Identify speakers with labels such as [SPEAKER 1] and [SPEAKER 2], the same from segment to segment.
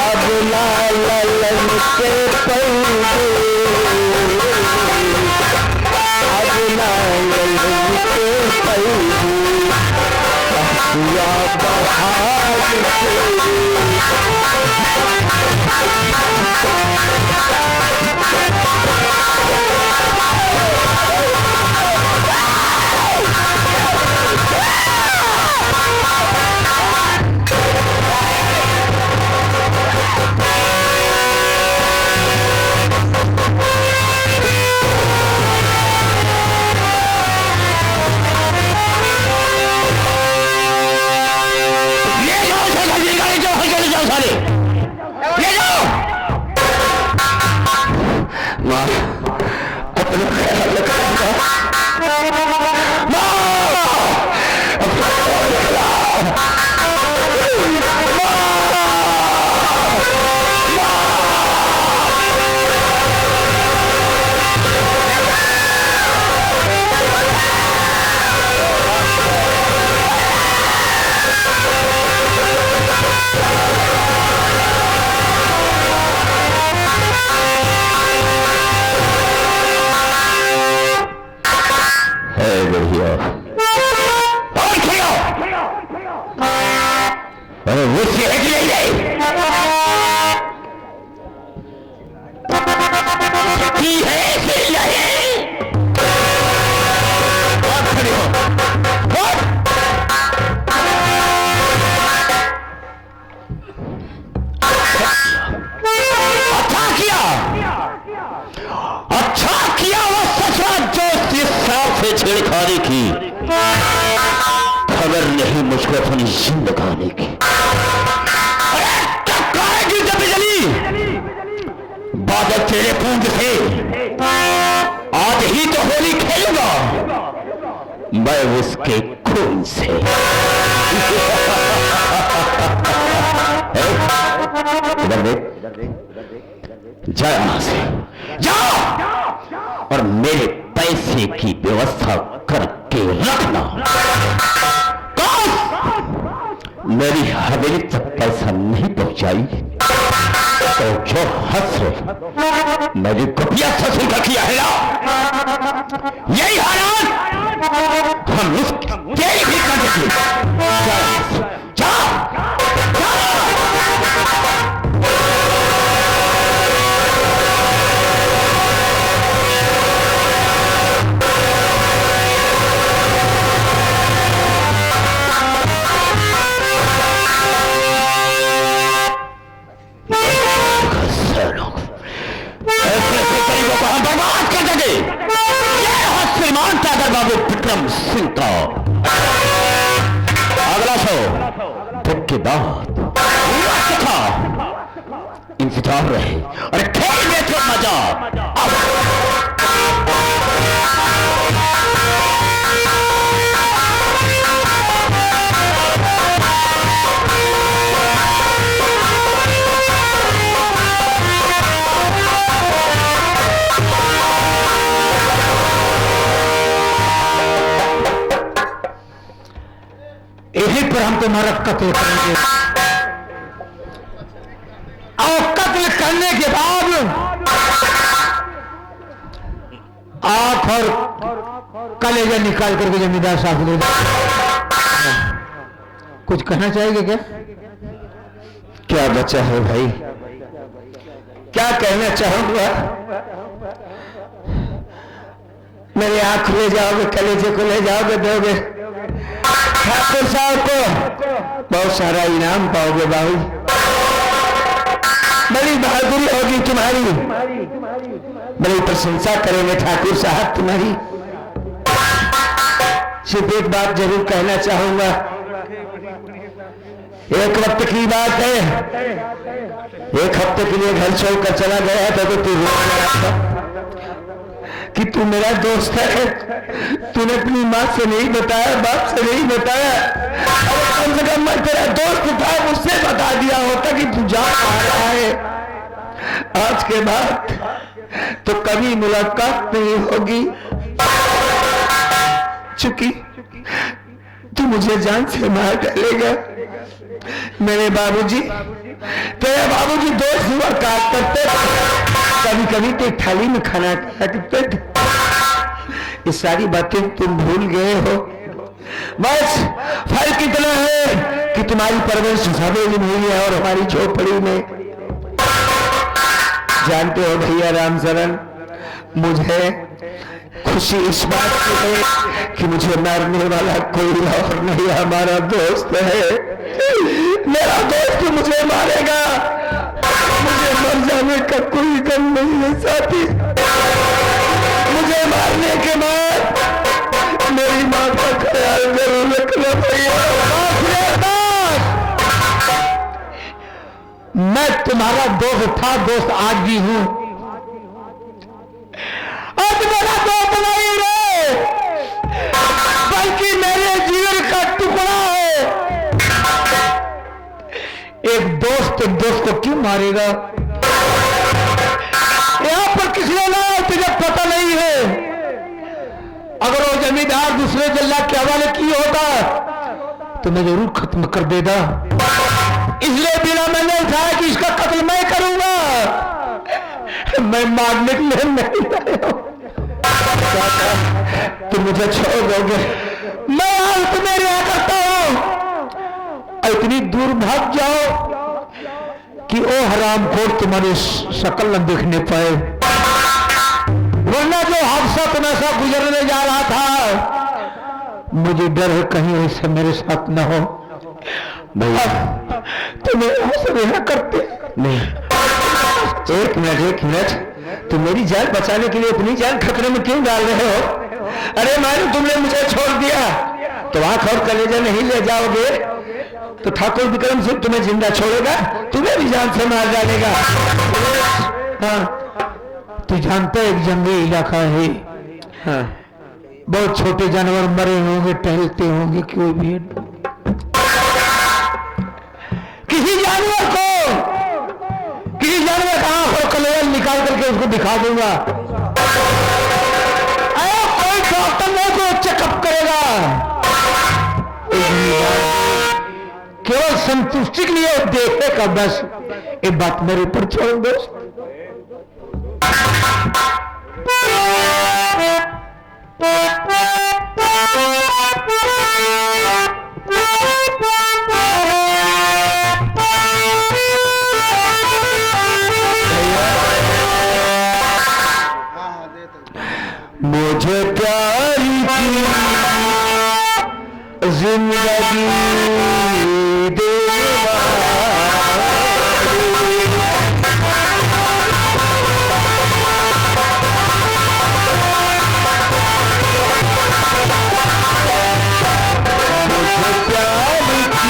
[SPEAKER 1] अब लालन के पैदे, अब लालन के पैदे या बहार अपना ख्याल रखना छेड़खानी की, खबर नहीं मुझको अपनी जिंदगानी की। बादल तेरे पूंज से आज ही तो होली खेलूंगा मैं उसके खून से। इधर देख, जा यहां से, जाओ और मेरे पैसे की व्यवस्था करके रखना। मेरी हवेली तक पैसा नहीं पहुंचाई तो जो हद से मेरी गुपिया ससुर का किया है ना, यही हालात हम उसके भी कर देंगे। बाबू विक्रम सिंह का अगला शो के बाद इंतजार रहे और खेल में तो मजा। यहीं पर हम तुम्हारा कत्ल करेंगे और कत्ल करने के बाद आंख और कलेजा निकाल करके जमींदार साहब ले। कुछ कहना चाहेंगे क्या? क्या बचा है भाई, क्या कहना चाहूंगा? मेरी आंख ले जाओगे, कलेजे को ले जाओगे, दोगे ठाकुर साहब को बहुत सारा इनाम पाओगे भाई, बड़ी बहादुरी होगी तुम्हारी, बड़ी प्रशंसा करेंगे ठाकुर साहब तुम्हारी। सिर्फ एक बात जरूर कहना चाहूंगा, एक वक्त की बात है, एक हफ्ते के लिए घर छोड़कर चला गया था तो तू रो रहा था कि तू मेरा दोस्त है। तूने अपनी माँ से नहीं बताया, बाप से नहीं बताया, अरे कम से कम मैं तेरा दोस्त था, मुझसे बता दिया होता कि तू जा रहा है। आज के बाद तो कभी मुलाकात नहीं होगी, चूंकि तू मुझे जान से मार डालेगा। मेरे बाबूजी तेरे बाबूजी 2 सुअर काट करते, कभी कभी तो थाली में खाना खाते थे। ये सारी बातें तुम भूल गए हो। बस फर्क इतना है कि तुम्हारी परवरिश हवेली में हुई है और हमारी झोपड़ी में। जानते हो भैया रामचरण, मुझे खुशी इस बात की है कि मुझे मारने वाला कोई और नहीं, हमारा दोस्त है। मेरा दोस्त मुझे मारेगा, मुझे मर जाने का कोई गम नहीं है साथी। मुझे मारने के बाद मेरी माँ का ख्याल जरूर रखना भैया। मैं तुम्हारा दोस्त था, दोस्त आज भी हूं। आज मेरा दोस्त नहीं रे, बल्कि मेरे जीवन का टुकड़ा है। एक दोस्त को क्यों मारेगा? यहां पर किसी ने ना, तुझे पता नहीं है। अगर वो जमींदार दूसरे जल्ला के हवाले की होता तो मैं जरूर खत्म कर देता। इसलिए बिना मैंने उठाया कि इसका कत्ल मैं करूंगा, मैं मारने के लिए नहीं आया। तुम मुझे छोड़ दोगे? मैं आज तुम्हें रिहा करता हूं। इतनी दूर भाग जाओ कि ओ हरामखोर तुम्हारी शक्ल न देखने पाए, वरना जो हादसा तुम्हें सा गुजरने जा रहा था, मुझे डर है कहीं ऐसा मेरे साथ न हो। भैया तुम्हें ऐसा रिहा करते नहीं। एक मिनट, तुम मेरी जान बचाने के लिए अपनी जान खतरे में क्यों डाल रहे हो? अरे मानो तुमने मुझे छोड़ दिया तो आंख और कलेजा नहीं ले जाओगे तो ठाकुर विक्रम सिंह तुम्हें जिंदा छोड़ेगा, तुम्हें भी जान से मार डालेगा। हाँ, तू जानता है एक जंगली इलाका है। हाँ, बहुत छोटे जानवर मरे होंगे, टहलते होंगे, कोई भी किसी जानवर का आंख और कलेजा निकाल करके उसको दिखा दूंगा। कोई डॉक्टर नहीं को चेकअप करेगा, केवल संतुष्टि के लिए देखेगा बस। एक बात मेरे ऊपर छोड़ दो। मुझे प्यारी की जिंदगी देवा, मुझे प्यारी की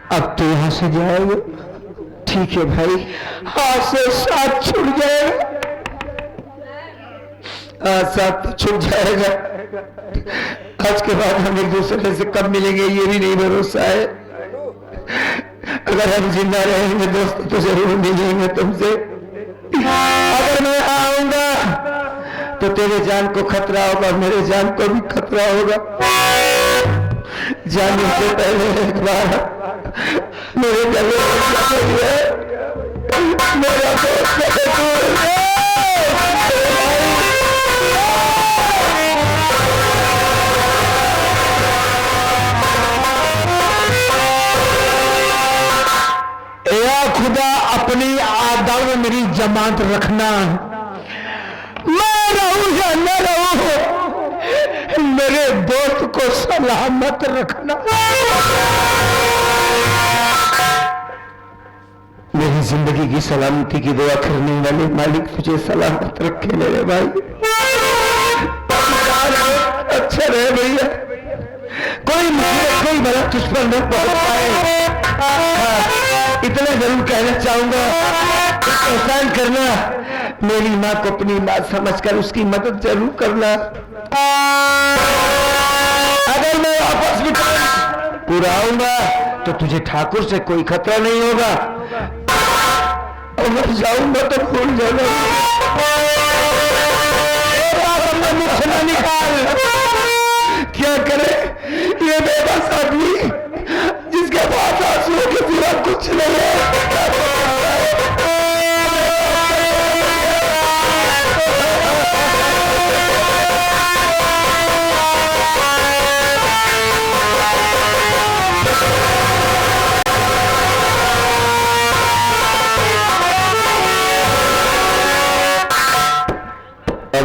[SPEAKER 1] अब तो यहां से जाएगा। ठीक है भाई, हाथ से साथ छूट जाएगा, साथ तो छूट जाएगा। आज के बाद हम एक दूसरे से कब मिलेंगे ये भी नहीं भरोसा है। अगर हम जिंदा रहेंगे दोस्त तो जरूर मिलेंगे तुमसे। अगर मैं आऊंगा तो तेरे जान को खतरा होगा, मेरे जान को भी खतरा होगा। जाने से पहले एक बार मेरे गले मेरा दोस्त अदालत में मेरी जमानत रखना, मैं रहूं या न रहूं, मेरे दोस्त को सलामत रखना। मेरी जिंदगी की सलामती की दुआ करने वाले मालिक तुझे सलामत रखे मेरे भाई। अच्छा रहे भैया, कोई मुझे कोई बड़ा तुझ पर न पहुंच पाए। इतना जरूर कहना चाहूंगा, एहसान करना, मेरी माँ को अपनी माँ समझकर उसकी मदद जरूर करना। अगर मैं वापस भी पूरा आऊंगा तो तुझे ठाकुर से कोई खतरा नहीं होगा, अगर जाऊंगा तो भूल जाना। मुझे निकाल, क्या करे ये बेबस आदमी जिसके पास आंसुओं के सिवा कुछ नहीं है।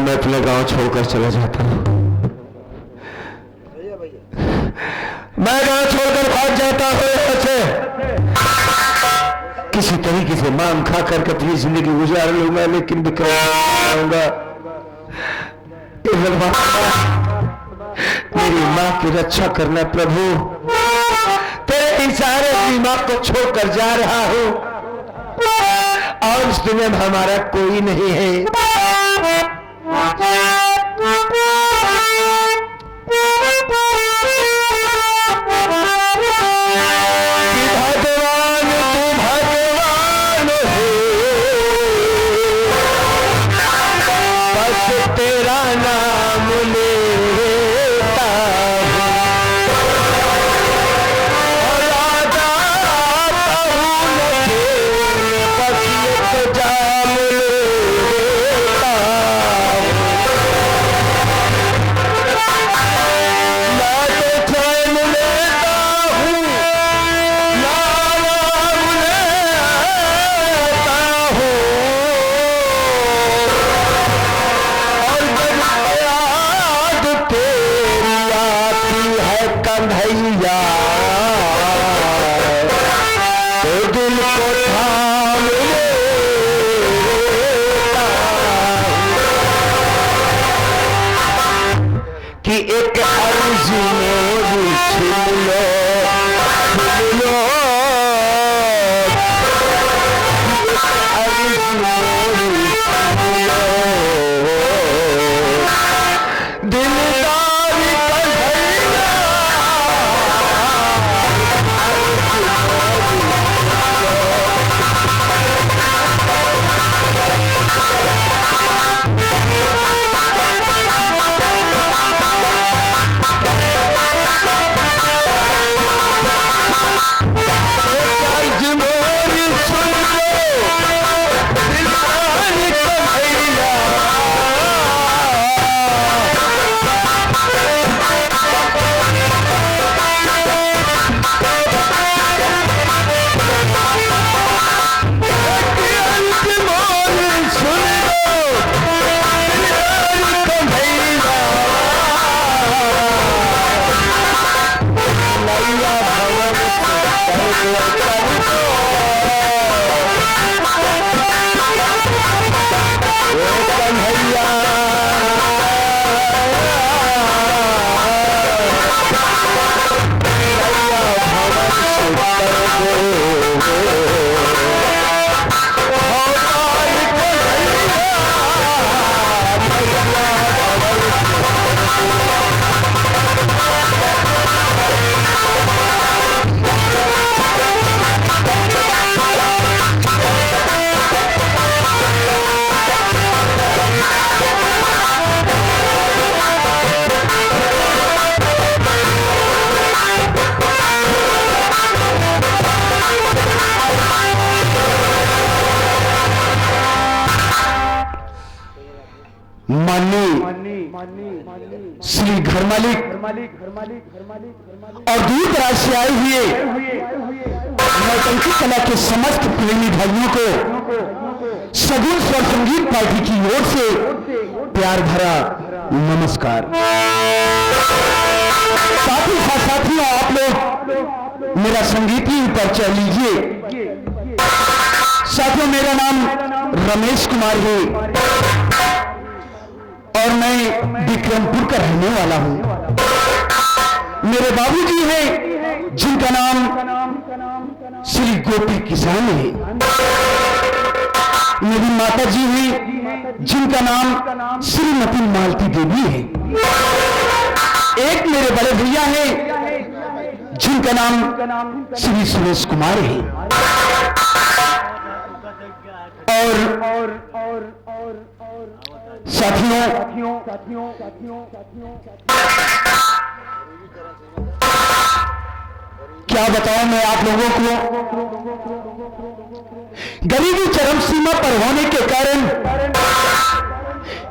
[SPEAKER 1] मैं अपने गांव छोड़कर चला जाता हूं, मैं गांव छोड़कर भाग जाता हूं यहाँ से। किसी तरीके से मांग खा करके अपनी जिंदगी गुजार लूंगा, लेकिन विक्रम आऊंगा। मेरी मां की रक्षा करना प्रभु, तेरे इशारे अपनी मां को छोड़कर जा रहा हूं और इस दुनिया में हमारा कोई नहीं है। तेरा नाम लेता हूँ और राजा बस एक जाम लेता हूँ। मैं तो चैन लेता हूँ, नाम लेता हूँ, तेरी आती है कन्हैया तो दिल को थाम लेता कि एक अर्ज मोरी छीन लो, अर्ज मोरी छीन लो, दिलदारी कन्हैया श्री घर मालिक और दूर दराज से आए हुए नौटंकी कला के समस्त प्रेमी भाइयों को सगुन स्वर संगीत पार्टी की ओर से प्यार भरा नमस्कार। साथियों आप लोग मेरा संगीतीय परिचय लीजिए। साथियों मेरा नाम रमेश कुमार है और मैं विक्रमपुर का रहने वाला हूं। मेरे बाबूजी हैं जिनका नाम श्री गोपी किसान है। मेरी माता जी हैं जिनका नाम श्रीमती मालती देवी है। एक मेरे बड़े भैया हैं जिनका नाम श्री सुरेश कुमार है। और साथियों क्या बताऊं मैं आप लोगों को, गरीबी चरम सीमा पर होने के कारण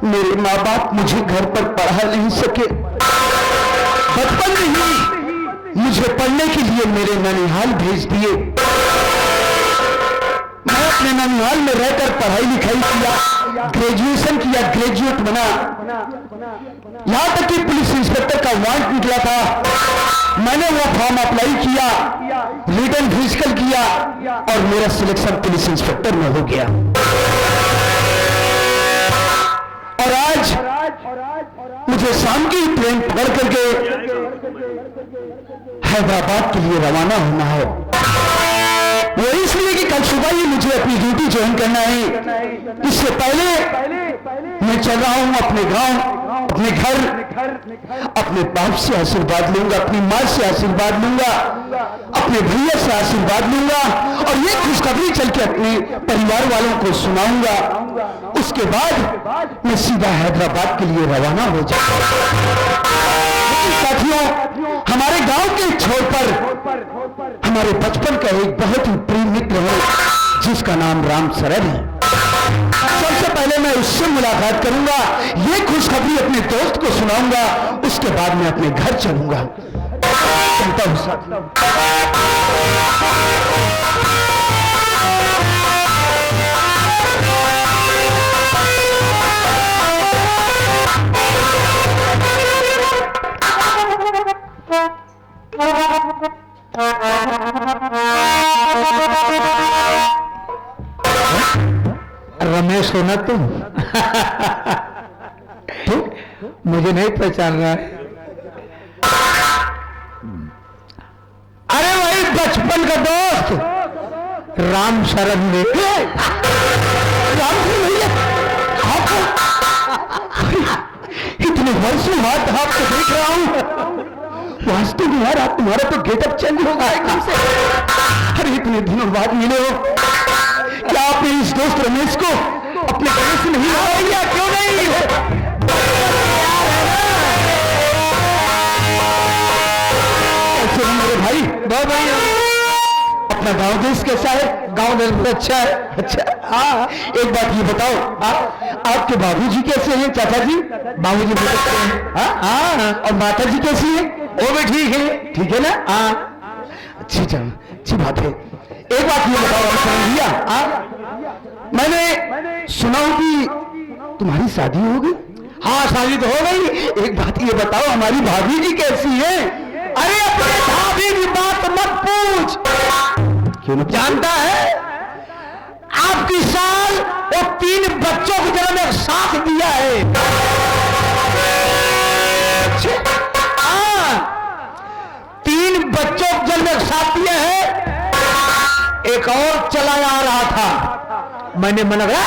[SPEAKER 1] मेरे माँ बाप मुझे घर पर पढ़ा नहीं सके। बचपन में ही मुझे पढ़ने के लिए मेरे ननिहाल भेज दिए। मैं अपने ननिहाल में रहकर पढ़ाई लिखाई किया, ग्रेजुएशन किया, ग्रेजुएट बना। यहां तक कि पुलिस इंस्पेक्टर का वारंट निकला था। मैंने वो फॉर्म अप्लाई किया, रिटर्न फिजिकल किया और मेरा सिलेक्शन पुलिस इंस्पेक्टर में हो गया। और आज मुझे शाम की ट्रेन पकड़ करके हैदराबाद के लिए रवाना होना है। वो इसलिए कि कल सुबह ही मुझे अपनी ड्यूटी ज्वाइन करना है। इससे पहले मैं चल रहा हूं अपने गांव, अपने घर, अपने बाप से आशीर्वाद लूंगा, अपनी मां से आशीर्वाद लूंगा, अपने भैया से आशीर्वाद लूंगा और ये खुशखबरी चल के अपने परिवार वालों को सुनाऊंगा। उसके बाद मैं सीधा हैदराबाद के लिए रवाना हो जाऊंगा। साथियों हमारे गांव के छोर पर हमारे बचपन का एक बहुत ही प्रिय मित्र है जिसका नाम राम सरन है। सबसे पहले मैं उससे मुलाकात करूंगा, ये खुशखबरी अपने दोस्त को सुनाऊंगा, उसके बाद मैं अपने घर चलूंगा। चलता हूं साथियों। रमेश हो ना तुम? मुझे नहीं पहचान रहा है। अरे वही बचपन का दोस्त राम शरण ने। राम शरण भैया इतने वर्षों बाद आपको देख रहा हूं। वास्तव में यार आप तुम्हारा तो गेटअप चेंज हो गया एकदम से। अरे इतने दिनों बाद मिले हो, क्या आपने इस दोस्त रमेश को अपने गले से नहीं लगाया? क्यों नहीं? कैसे हो मेरे भाई? बहुत बढ़िया। अपना गांव देश कैसा है? गांव देश अच्छा है। अच्छा हाँ, एक बात ये बताओ, आपके बाबूजी कैसे हैं? चाचा जी बाबूजी कैसे हैं? हाँ, और माता जी कैसी है? वो भी ठीक है। ठीक है ना? हाँ, अच्छी बात है। एक बात ये बताओ भैया, मैंने सुना कि तुम्हारी शादी हो गई? हाँ शादी तो हो गई। एक बात ये बताओ हमारी भाभी जी कैसी है? अरे अपने भाभी की बात मत पूछ। क्यों नहीं? जानता है आपकी साल वो 3 बच्चों को जन्म एक साथ दिया है। हाँ 3 बच्चों को जन्म एक साथ दिया है। एक और चला आ रहा था, मैंने मना किया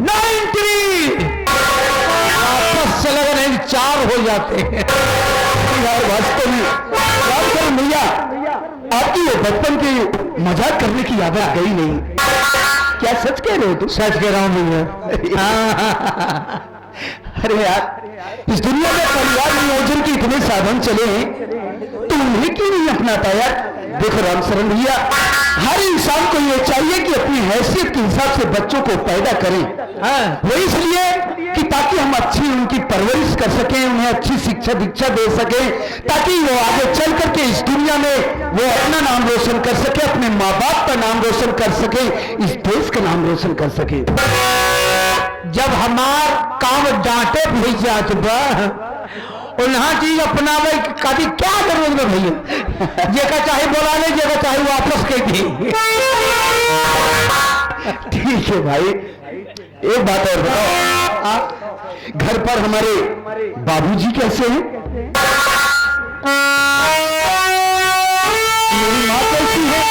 [SPEAKER 1] 93 वापस चला गया, नहीं 4 हो जाते हैं। वास्तव में भैया आपकी वो बचपन की मजाक करने की यादें आ गई नहीं? क्या सच कह रहे हो तुम? सच कह रहा हूं भैया। अरे यार इस दुनिया में परिवार नियोजन के इतने साधन चले हैं तो उन्हें क्यों नहीं अपनाता यार? देखो राम शरण भैया, हर इंसान को ये चाहिए कि अपनी हैसियत के हिसाब से बच्चों को पैदा करें। वो इसलिए कि ताकि हम अच्छी उनकी परवरिश कर सकें, उन्हें अच्छी शिक्षा दीक्षा दे सकें, ताकि वो आगे चल करके इस दुनिया में वो अपना नाम रोशन कर सके, अपने माँ बाप का नाम रोशन कर सके, इस देश का नाम रोशन कर सके। जब हमार काम डांटे भैया तो उन्हा चीज अपनावे कभी क्या जरूरत है भैया, जेका चाहे बोला ले, जेका चाहे वापस कह दी। ठीक है भाई, एक बात और बताओ, घर पर हमारे बाबूजी कैसे हैं? मेरी माँ कैसी है?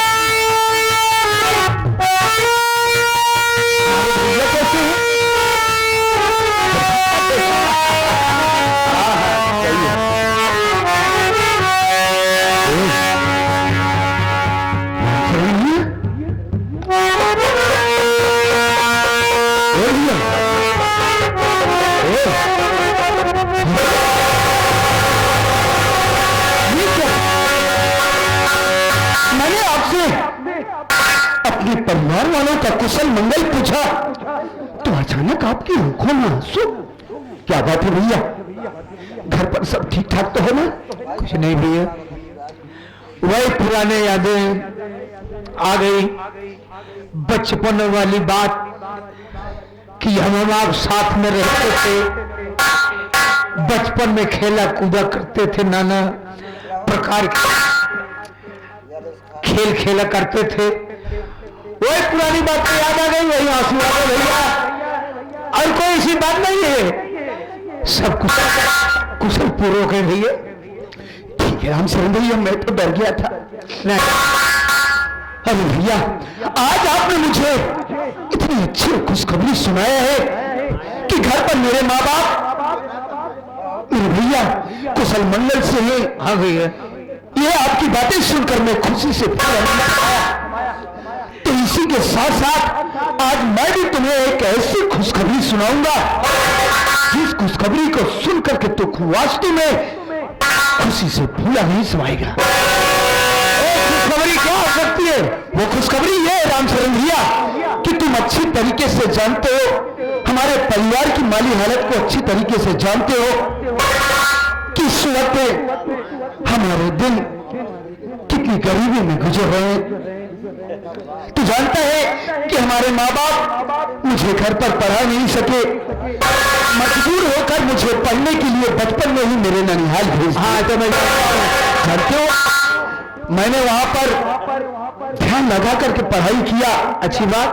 [SPEAKER 1] भैया कैसे हैं? मैंने आपसे अपने परिवार वालों का कुशल मंगल पूछा तो अचानक आपकी आंखों में आंसू। क्या बात है भैया, घर पर सब ठीक ठाक तो है ना? कुछ नहीं भैया, वही पुराने यादें आ गई, बचपन वाली बात कि हम आप साथ में रहते थे, बचपन में खेला कूदा करते थे, नाना प्रकार के खेल खेला करते थे, वही पुरानी बात तो याद आ गई, वही आंसू आ गए भैया। और कोई ऐसी बात नहीं है, सब कुशल पूर्वक है भैया। ठीक है रामचरण भैया, मैं तो डर गया था। अरे भैया, आज आपने मुझे इतनी अच्छी खुशखबरी सुनाया है कि घर पर मेरे माँ बाप, मेरे भैया कुशल मंगल से है। हाँ भैया, ये आपकी बातें सुनकर मैं खुशी से तो इसी के साथ साथ आज मैं भी तुम्हें एक ऐसी खुशखबरी सुनाऊंगा जिस खुशखबरी को सुनकर के तो वास्तव में खुशी से भूला नहीं समाएगा। खुशखबरी क्या हो सकती है? वो खुशखबरी ये रामचरण भैया कि तुम अच्छी तरीके से जानते हो, हमारे परिवार की माली हालत को अच्छी तरीके से जानते हो कि इस वक्त हमारे दिन कितनी गरीबी में गुजर रहे हैं। तू जानता है कि हमारे माँ बाप मुझे घर पर पढ़ा नहीं सके, मजबूर होकर मुझे पढ़ने के लिए बचपन में ही मेरे ननिहाल भेज दिया। हाँ तो मैं जानते हो, मैंने वहां पर ध्यान लगा करके पढ़ाई किया, अच्छी बात,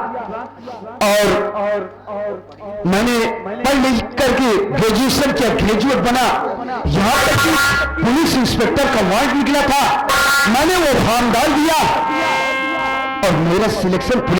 [SPEAKER 1] और मैंने पढ़ लिख करके ग्रेजुएशन किया, ग्रेजुएट बना, यहां तक कि पुलिस इंस्पेक्टर का वारंट निकला था, मैंने वो फॉर्म डाल दिया और मेरा सिलेक्शन